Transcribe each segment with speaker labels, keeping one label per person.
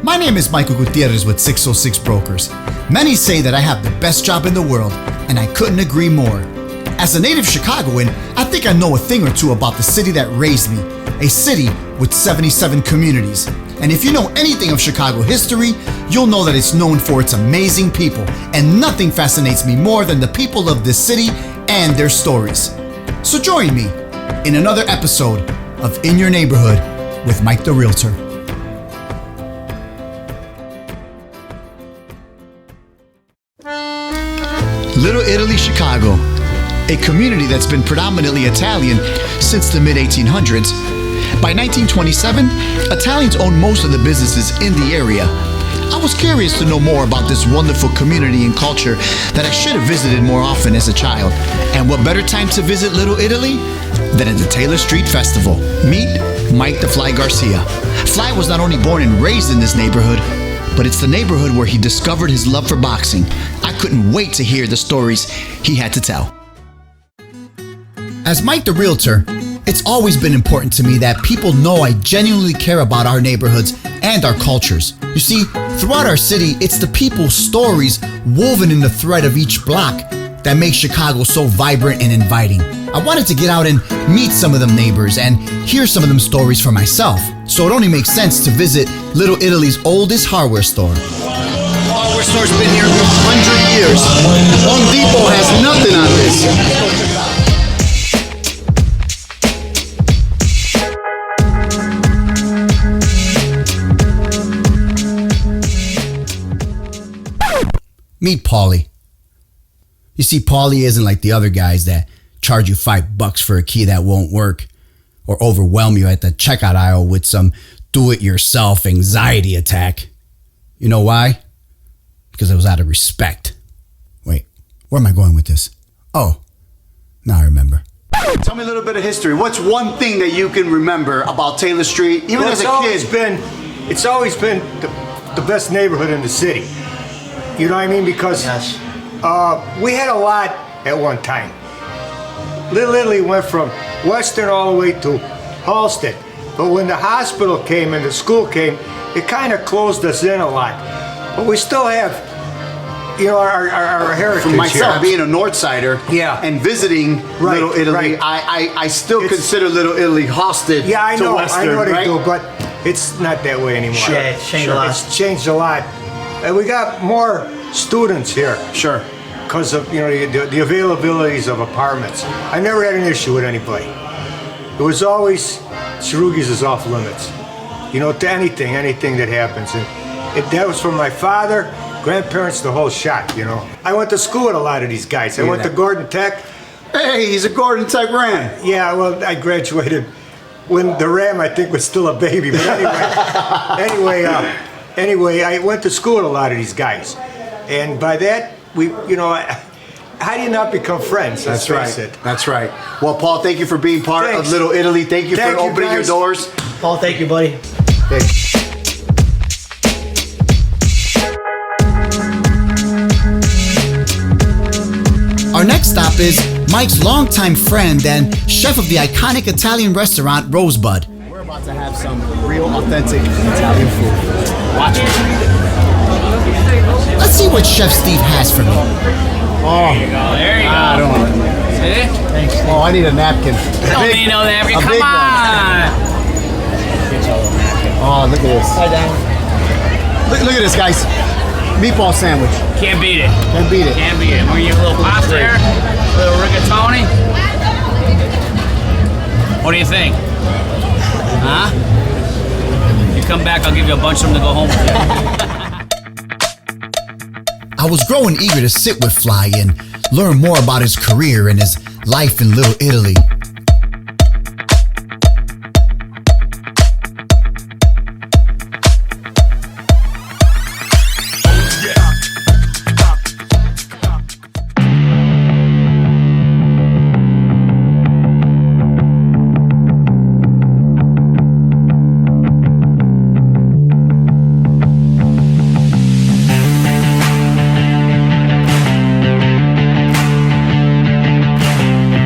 Speaker 1: My name is Michael Gutierrez with 606 Brokers. Many say that I have the best job in the world, and I couldn't agree more. As a native Chicagoan, I think I know a thing or two about the city that raised me, a city with 77 communities. And if you know anything of Chicago history, you'll know that it's known for its amazing people, and nothing fascinates me more than the people of this city and their stories. So join me in another episode of In Your Neighborhood with Mike the Realtor. Little Italy, Chicago, a community that's been predominantly Italian since the mid-1800s. By 1927, Italians owned most of the businesses in the area. I was curious to know more about this wonderful community and culture that I should have visited more often as a child. And what better time to visit Little Italy than at the Taylor Street Festival? Meet Mike the Fly Garcia. Fly was not only born and raised in this neighborhood, but it's the neighborhood where he discovered his love for boxing. I couldn't wait to hear the stories he had to tell. As Mike the Realtor, it's always been important to me that people know I genuinely care about our neighborhoods and our cultures. You see, throughout our city, it's the people's stories woven in the thread of each block that make Chicago so vibrant and inviting. I wanted to get out and meet some of them neighbors and hear some of them stories for myself. So it only makes sense to visit Little Italy's oldest hardware store. Hardware store's been here for 100 years. Home Depot has nothing on this. Meet Paulie. You see, Paulie isn't like the other guys that charge you $5 for a key that won't work or overwhelm you at the checkout aisle with some do-it-yourself anxiety attack. You know why? Because it was out of respect. Wait, where am I going with this? Oh, now I remember. Tell me a little bit of history. What's one thing that you can remember about Taylor Street, even as a kid?
Speaker 2: It's always been the best neighborhood in the city. You know what I mean? Because we had a lot at one time. Little Italy went from Western all the way to Halsted. But when the hospital came and the school came, it kind of closed us in a lot. But we still have, our heritage.
Speaker 1: For myself,
Speaker 2: here.
Speaker 1: being a North Sider and visiting Little Italy, I still consider Little Italy Halsted to Western.
Speaker 2: I know they do, but it's not that way anymore.
Speaker 3: Yeah, it's changed a lot.
Speaker 2: It's changed a lot. And we got more students here.
Speaker 1: Sure.
Speaker 2: Because of the availabilities of apartments. I never had an issue with anybody. It was always Cherugis is off limits. To anything that happens. And that was from my father, grandparents, the whole shot, I went to school with a lot of these guys. I went to Gordon Tech.
Speaker 1: Hey, he's a Gordon Tech Ram.
Speaker 2: Yeah, well, I graduated when the Ram, I think, was still a baby. But anyway, I went to school with a lot of these guys. And by that, how do you not become friends?
Speaker 1: That's right. That's right. Well, Paul, thank you for being part of Little Italy. Thank you for opening your doors.
Speaker 3: Paul, thank you, buddy.
Speaker 1: Thanks. Our next stop is Mike's longtime friend and chef of the iconic Italian restaurant Rosebud. We're about to have some real, authentic Italian food. Watch it. Let's see what Chef Steve has for me.
Speaker 4: Oh, there you go. There you go.
Speaker 1: I don't want it.
Speaker 4: See?
Speaker 1: Thanks. Oh, I need a napkin.
Speaker 4: Don't need no napkin. Come on.
Speaker 1: Oh, look at this.
Speaker 3: Hi, Dan.
Speaker 1: Look at this, guys. Meatball sandwich.
Speaker 4: Can't beat it.
Speaker 1: Can't beat it.
Speaker 4: Can't beat it. We're gonna get a little pasta there. A little rigatoni. What do you think? Huh? You come back, I'll give you a bunch of them to go home with you.
Speaker 1: I was growing eager to sit with Fly and learn more about his career and his life in Little Italy.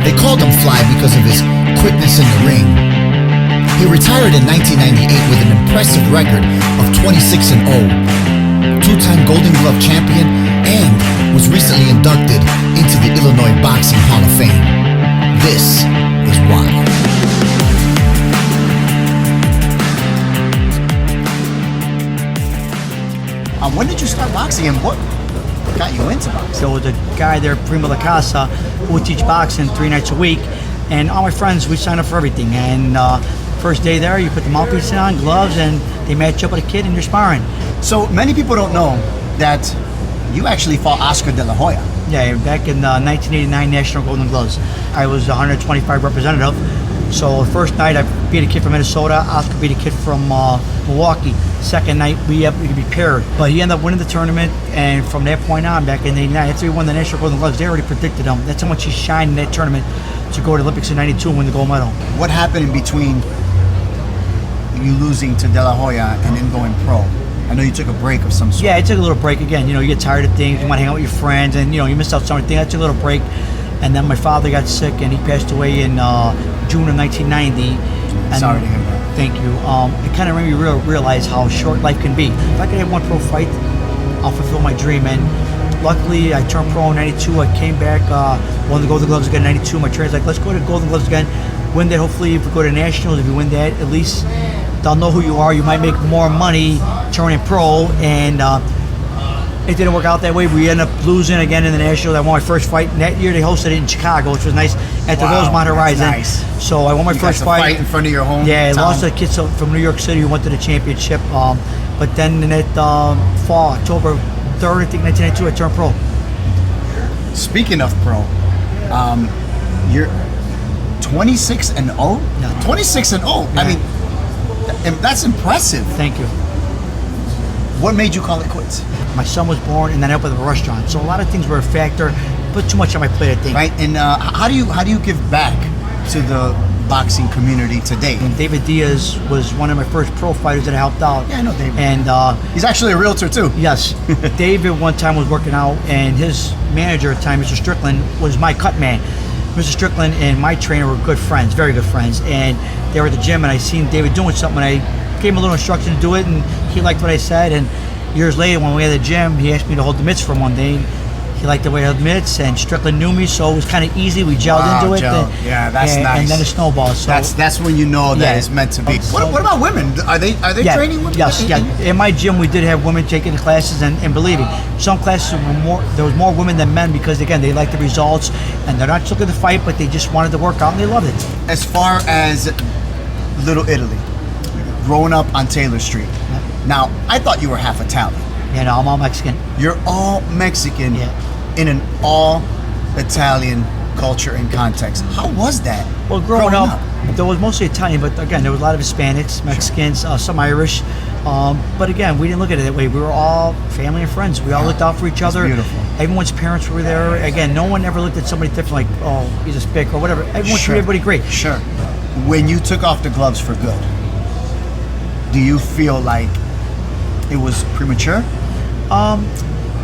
Speaker 1: They called him Fly because of his quickness in the ring. He retired in 1998 with an impressive record of 26-0, two-time Golden Glove champion, and was recently inducted into the Illinois Boxing Hall of Fame. This is why. When did you start boxing and what got you into boxing?
Speaker 3: So the guy there, Primo La Casa, who would teach boxing 3 nights a week, and all my friends, we signed up for everything. And first day there, you put the mouthpiece on, gloves, and they match up with a kid and you're sparring.
Speaker 1: So many people don't know that you actually fought Oscar De La Hoya.
Speaker 3: Yeah, back in 1989 National Golden Gloves. I was the 125 representative. So the first night I beat a kid from Minnesota, Oscar beat a kid from Milwaukee. Second night we could be paired. But he ended up winning the tournament, and from that point on, back in 89, after he won the National Golden Gloves, they already predicted him. That's how much he shined in that tournament to go to the Olympics in 92 and win the gold medal.
Speaker 1: What happened in between you losing to De La Hoya and then going pro? I know you took a break of some sort.
Speaker 3: Yeah, I took a little break again. You get tired of things, you want to hang out with your friends, and you missed out on something. I took a little break, and then my father got sick, and he passed away in June of 1990. And
Speaker 1: Sorry to hear that.
Speaker 3: Thank you. It kind of made me realize how short life can be. If I could have one pro fight, I'll fulfill my dream. And luckily, I turned pro in 92. I came back, won the Golden Gloves again in 92. My trainer's like, let's go to Golden Gloves again. Win that, hopefully, if we go to Nationals, if you win that, at least they'll know who you are. You might make more money turning pro. And it didn't work out that way. We ended up losing again in the Nationals. I won my first fight. And that year, they hosted it in Chicago, which was nice, at the Rosemont Horizon.
Speaker 1: Nice.
Speaker 3: So I won my first fight.
Speaker 1: In front of your home.
Speaker 3: Yeah, I
Speaker 1: town.
Speaker 3: lost to a kid from New York City who went to the championship. But then in that fall, October 3rd, I think 1992, I turned pro.
Speaker 1: Speaking of pro, you're 26-0.
Speaker 3: Yeah.
Speaker 1: 26-0.
Speaker 3: Yeah.
Speaker 1: I mean, that's impressive.
Speaker 3: Thank you.
Speaker 1: What made you call it quits?
Speaker 3: My son was born, and then I opened up a restaurant. So a lot of things were a factor. Put too much on my plate, I think.
Speaker 1: Right. And how do you give back to the boxing community today?
Speaker 3: And David Diaz was one of my first pro fighters that I helped out.
Speaker 1: Yeah, I know David.
Speaker 3: And
Speaker 1: He's actually a realtor too.
Speaker 3: yes, David one time was working out, and his manager at the time, Mr. Strickland, was my cut man. Mr. Strickland and my trainer were good friends, very good friends, and they were at the gym, and I seen David doing something, and I gave him a little instruction to do it, and he liked what I said. And years later, when we were at the gym, he asked me to hold the mitts for him one day. He liked the way I held mitts, and Strickland knew me, so it was kind of easy. We gelled into it.
Speaker 1: Yeah, that's nice.
Speaker 3: And then it snowballed. So
Speaker 1: that's when you know that
Speaker 3: Yeah.
Speaker 1: it's meant to be.
Speaker 3: So-
Speaker 1: What about women? Are they
Speaker 3: yeah,
Speaker 1: training women?
Speaker 3: Yes, yeah. In my gym, we did have women taking the classes, and believe me, some classes were more. There was more women than men because again, they like the results, and they're not just looking to fight, but they just wanted to work out and they loved it.
Speaker 1: As far as Little Italy, growing up on Taylor Street. Now, I thought you were half Italian.
Speaker 3: You know, I'm all Mexican.
Speaker 1: You're all Mexican
Speaker 3: Yeah.
Speaker 1: in an all Italian culture and context. How was that?
Speaker 3: Well, growing up, there was mostly Italian, but again, there was a lot of Hispanics, Mexicans, some Irish. But again, we didn't look at it that way. We were all family and friends. We all looked out for each other.
Speaker 1: beautiful.
Speaker 3: Everyone's parents were there. Again, no one ever looked at somebody different like, oh, he's a spick or whatever. Everyone treated everybody great.
Speaker 1: Sure. When you took off the gloves for good, do you feel like it was premature?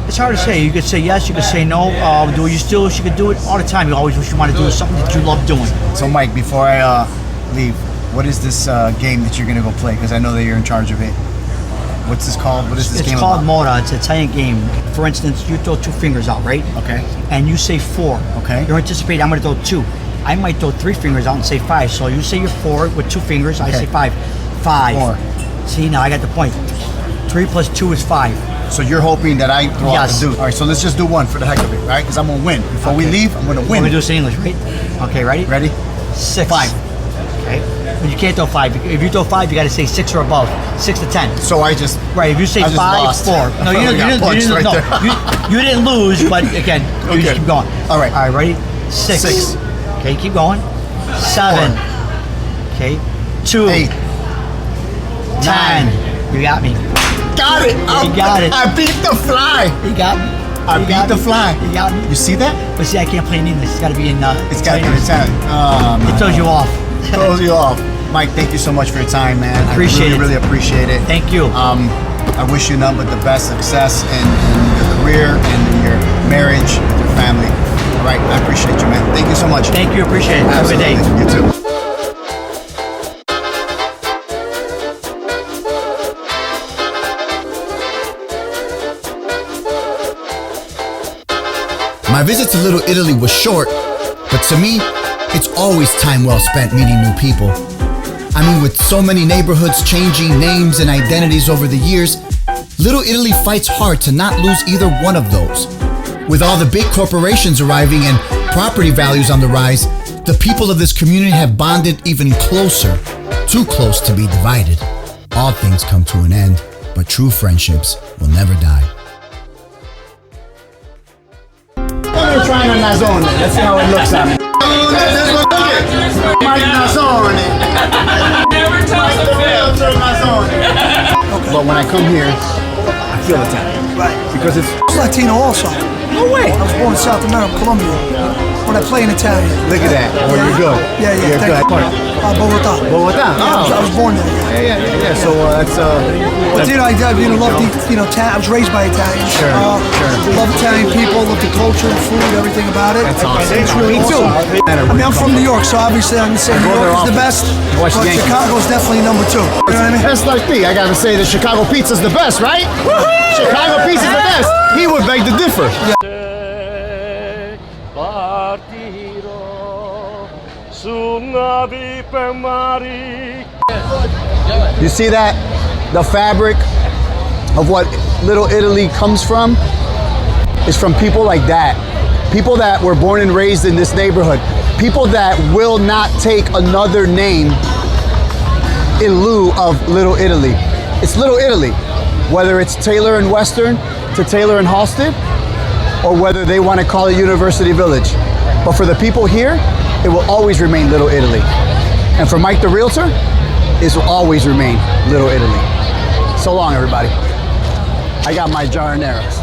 Speaker 3: It's hard to say. You could say yes, you could say no. Do you still wish you could do it? All the time. You always wish you wanted to do something that you love doing.
Speaker 1: So, Mike, before I leave, what is this game that you're going to go play? Because I know that you're in charge of it. What's this called? What is this game
Speaker 3: It's called
Speaker 1: about?
Speaker 3: Mora. It's an Italian game. For instance, you throw 2 fingers out, right?
Speaker 1: Okay.
Speaker 3: And you say 4.
Speaker 1: Okay.
Speaker 3: You're anticipating I'm going to throw 2. I might throw 3 fingers out and say 5. So you say you're 4 with 2 fingers. I
Speaker 1: Okay.
Speaker 3: say 5. 5.
Speaker 1: 4.
Speaker 3: See, now I got the point. 3 plus 2 is 5.
Speaker 1: So you're hoping that I throw out
Speaker 3: Yes.
Speaker 1: the dude. All right, so let's just do one for the heck of it, right? Because I'm going to win. Before we leave, I'm going to
Speaker 3: We're
Speaker 1: win.
Speaker 3: going to do this in English, right? Okay, ready?
Speaker 1: Ready?
Speaker 3: 6.
Speaker 1: 5.
Speaker 3: Okay. But you can't throw 5. If you throw 5, you got to say 6 or above. 6 to 10.
Speaker 1: So I just...
Speaker 3: Right, if you say
Speaker 1: I just
Speaker 3: 5,
Speaker 1: lost.
Speaker 3: 4. No, you
Speaker 1: I got
Speaker 3: didn't.
Speaker 1: punched right
Speaker 3: No,
Speaker 1: there.
Speaker 3: you didn't lose, but again, you
Speaker 1: Okay.
Speaker 3: just keep going.
Speaker 1: All right.
Speaker 3: All right, ready? 6.
Speaker 1: 6.
Speaker 3: Okay, keep going. 7. Okay. 2.
Speaker 1: 8.
Speaker 3: 10. You got me.
Speaker 1: Got it.
Speaker 3: You got it.
Speaker 1: I beat the fly.
Speaker 3: You got me.
Speaker 1: I
Speaker 3: You
Speaker 1: beat
Speaker 3: got
Speaker 1: the
Speaker 3: me.
Speaker 1: fly.
Speaker 3: You got me.
Speaker 1: You see that?
Speaker 3: But see, I can't play in English. It's got to be in.
Speaker 1: It's got to be Italian. Oh,
Speaker 3: It throws you off.
Speaker 1: Throws you off. Mike, thank you so much for your time, man.
Speaker 3: Appreciate
Speaker 1: I
Speaker 3: it.
Speaker 1: really appreciate it.
Speaker 3: Thank you.
Speaker 1: I wish you nothing but the best success in your career and in your marriage with your family. All right, I appreciate you, man. Thank you so much.
Speaker 3: Thank you. Appreciate it. Have a good day.
Speaker 1: Absolutely. You too. My visit to Little Italy was short, but to me, it's always time well spent meeting new people. I mean, with so many neighborhoods changing names and identities over the years, Little Italy fights hard to not lose either one of those. With all the big corporations arriving and property values on the rise, the people of this community have bonded even closer, too close to be divided. All things come to an end, but true friendships will never die.
Speaker 5: We're trying a Nazone. Let's see how it looks on it. But when I come here, I feel Italian.
Speaker 3: Right.
Speaker 5: Because it's
Speaker 3: Latino also.
Speaker 5: no way.
Speaker 3: I was born in South America, Colombia. But I play in Italian.
Speaker 5: Look at that. Oh, you're good.
Speaker 3: Yeah,
Speaker 5: You're
Speaker 3: thank
Speaker 5: good.
Speaker 3: you. Bogota.
Speaker 5: Bogota.
Speaker 3: Yeah, I was born there.
Speaker 5: Yeah. So that's
Speaker 3: But I love the I was raised by Italians.
Speaker 5: Sure.
Speaker 3: Love Italian people, love the culture, the food, everything about it.
Speaker 5: That's awesome.
Speaker 3: It's really
Speaker 5: Me too.
Speaker 3: awesome. I mean, I'm from New York, so obviously I'm gonna say New York is the best.
Speaker 5: Watch the
Speaker 3: But
Speaker 5: Yankees.
Speaker 3: Chicago's definitely number 2. You know what I mean?
Speaker 5: That's like me. I gotta say that Chicago pizza's the best, right? Chicago pizza's the best. He would beg to differ. You see that? The fabric of what Little Italy comes from is from people like that. People that were born and raised in this neighborhood. People that will not take another name in lieu of Little Italy. It's Little Italy. Whether it's Taylor and Western to Taylor and Halsted, or whether they want to call it University Village. But for the people here, it will always remain Little Italy. And for Mike the Realtor, it will always remain Little Italy. So long, everybody. I got my jardineras.